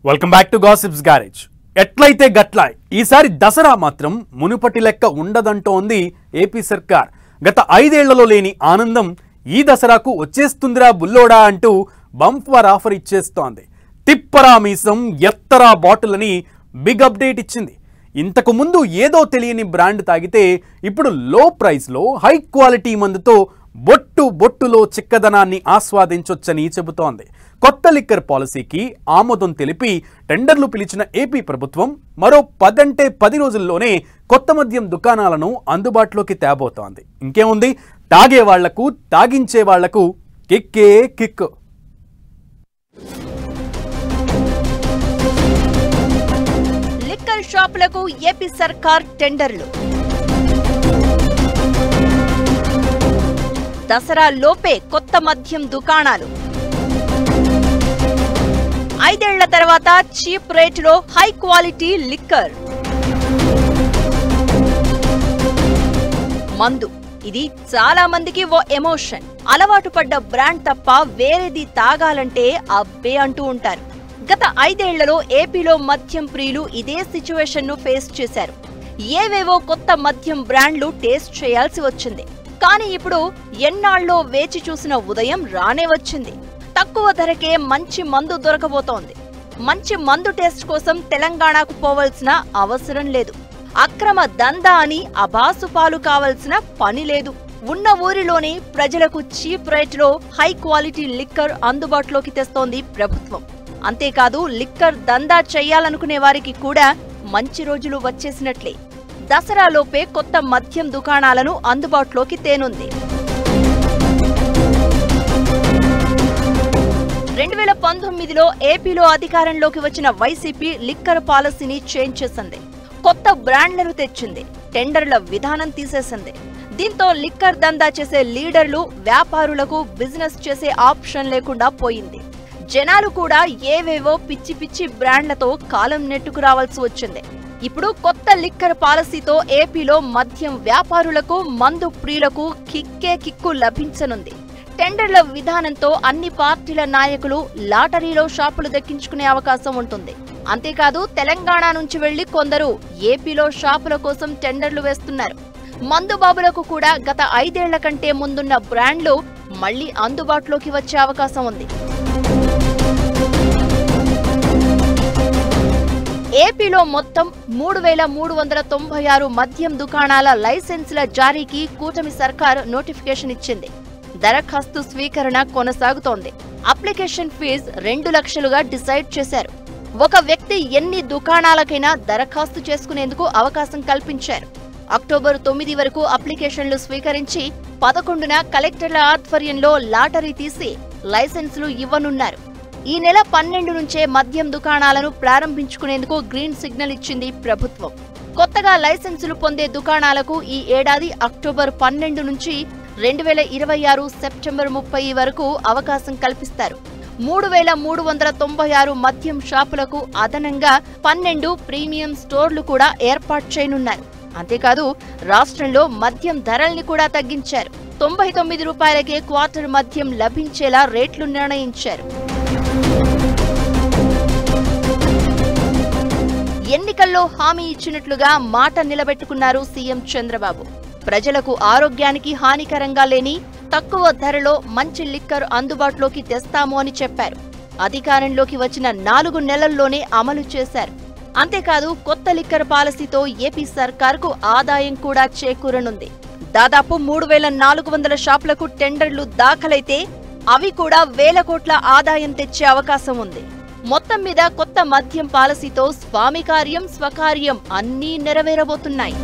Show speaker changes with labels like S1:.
S1: Welcome back to gossips garage. ఎట్లయితే గట్లాయ్ ఈసారి దసరా మాత్రం మునుపటి లెక్క ఉండదంటోంది ఏపీ సర్కార్. గత 5 ఏళ్లలో లేని ఆనందం ఈ దసరాకు వచ్చేస్తుందిరా బుల్లోడా అంటూ బంపర్ ఆఫర్ ఇచ్చేస్తోంది. తిప్పరా మీసం ఎత్తరా బాటిల్ అని బిగ్ అప్డేట్ ఇచ్చింది. ఇంతకు ముందు ఏదో తెలియని బ్రాండ్ తాగితే ఇప్పుడు లో ప్రైస్లో హై క్వాలిటీ మందుతో బొట్టులో చిక్కదనాన్ని ఆస్వాదించొచ్చని చెబుతోంది. కొత్త లిక్కర్ పాలసీకి ఆమోదం తెలిపి టెండర్లు పిలిచిన ఏపీ ప్రభుత్వం మరో 10 రోజుల్లోనే కొత్త మద్యం దుకాణాలను అందుబాటులోకి తేబోతోంది. ఇంకేముంది, తాగే వాళ్లకు తాగించే వాళ్లకు కిక్కే కిక్.
S2: లిక్కర్ షాపులకు ఏపీ సర్కార్ టెండర్లు. దసరా లోపే కొత్త మద్యం దుకాణాలు. 5 ఏళ్ల తర్వాత చీప్ రేటులో హై క్వాలిటీ లిక్కర్. మందు ఇది చాలా మందికి ఓ ఎమోషన్. అలవాటు పడ్డ బ్రాండ్ తప్ప వేరేది తాగాలంటే అబ్బే అంటూ ఉంటారు. గత 5 ఏళ్లలో ఏపీలో మద్యం ప్రియులు ఇదే సిచ్యువేషన్ ను ఫేస్ చేశారు. ఏవేవో కొత్త మద్యం బ్రాండ్లు టేస్ట్ చేయాల్సి వచ్చింది. కానీ ఇప్పుడు ఎన్నాళ్ళో వేచి చూసిన ఉదయం రానే వచ్చింది. తక్కువ ధరకే మంచి మందు దొరకబోతోంది. మంచి మందు టేస్ట్ కోసం తెలంగాణకు పోవాల్సిన అవసరం లేదు. అక్రమ దందా అని అబాసుపాలు కావాల్సిన పని లేదు. ఉన్న ఊరిలోనే ప్రజలకు చీప్ రేట్లో హై క్వాలిటీ లిక్కర్ అందుబాటులోకి తెస్తోంది ప్రభుత్వం. అంతేకాదు, లిక్కర్ దందా చెయ్యాలనుకునే వారికి కూడా మంచి రోజులు వచ్చేసినట్లే. దసరాలోపే కొత్త మద్యం దుకాణాలను అందుబాటులోకి తేనుంది. 2019లో ఏపీలో అధికారంలోకి వచ్చిన వైసీపీ లిక్కర్ పాలసీని చేంజ్ చేసింది. కొత్త బ్రాండ్లను తెచ్చింది. టెండర్ల విధానం తీసేసింది. దీంతో లిక్కర్ దందా చేసే లీడర్లు, వ్యాపారులకు బిజినెస్ చేసే ఆప్షన్ లేకుండా పోయింది. జనాలు కూడా ఏవేవో పిచ్చి బ్రాండ్లతో కాలం నెట్టుకు రావాల్సి వచ్చింది. ఇప్పుడు కొత్త లిక్కర్ పాలసీతో ఏపీలో మద్యం వ్యాపారులకు, మందు ప్రియులకు కిక్కే కిక్కు లభించనుంది. టెండర్ల విధానంతో అన్ని పార్టీల నాయకులు లాటరీలో షాపులు దక్కించుకునే అవకాశం ఉంటుంది. అంతేకాదు, తెలంగాణ నుంచి వెళ్లి కొందరు ఏపీలో షాపుల కోసం టెండర్లు వేస్తున్నారు. మందుబాబులకు కూడా గత 5 ఏళ్ల కంటే ముందున్న బ్రాండ్లు మళ్లీ అందుబాటులోకి వచ్చే అవకాశం ఉంది. ఏపీలో మొత్తం 3396 మద్యం దుకాణాల లైసెన్సుల జారీకి కూటమి సర్కార్ నోటిఫికేషన్ ఇచ్చింది. దరఖాస్తు స్వీకరణ కొనసాగుతోంది. అప్లికేషన్ ఫీజు 2 లక్షలుగా డిసైడ్ చేశారు. ఒక వ్యక్తి ఎన్ని దుకాణాలకైనా దరఖాస్తు చేసుకునేందుకు అవకాశం కల్పించారు. అక్టోబర్ 9 వరకు అప్లికేషన్లు స్వీకరించి 11న కలెక్టర్ల ఆధ్వర్యంలో లాటరీ తీసి లైసెన్సులు ఇవ్వనున్నారు. ఈ నెల 12 నుంచే మద్యం దుకాణాలను ప్రారంభించుకునేందుకు గ్రీన్ సిగ్నల్ ఇచ్చింది ప్రభుత్వం. కొత్తగా లైసెన్సులు పొందే దుకాణాలకు ఈ ఏడాది అక్టోబర్ 12 నుంచి 2026 సెప్టెంబర్ 30 వరకు అవకాశం కల్పిస్తారు. 3396 మద్యం షాపులకు అదనంగా 12 ప్రీమియం స్టోర్లు కూడా ఏర్పాటు చేయనున్నారు. అంతేకాదు, రాష్ట్రంలో మద్యం ధరల్ని కూడా తగ్గించారు. 99 రూపాయలకే క్వార్టర్ మద్యం లభించేలా రేట్లు నిర్ణయించారు. ఎన్నికల్లో హామీ ఇచ్చినట్లుగా మాట నిలబెట్టుకున్నారు సీఎం చంద్రబాబు. ప్రజలకు ఆరోగ్యానికి హానికరంగా లేని తక్కువ ధరలో మంచి లిక్కర్ అందుబాటులోకి తెస్తాము అని చెప్పారు. అధికారంలోకి వచ్చిన 4 నెలల్లోనే అమలు చేశారు. అంతేకాదు, కొత్త లిక్కర్ పాలసీతో ఏపీ సర్కార్కు ఆదాయం కూడా చేకూరనుంది. దాదాపు 3400 షాపులకు టెండర్లు దాఖలైతే అవి కూడా వేల కోట్ల ఆదాయం తెచ్చే అవకాశం ఉంది. మొత్తం మీద కొత్త మద్యం పాలసీతో స్వామి కార్యం, స్వకార్యం అన్నీ నెరవేరబోతున్నాయి.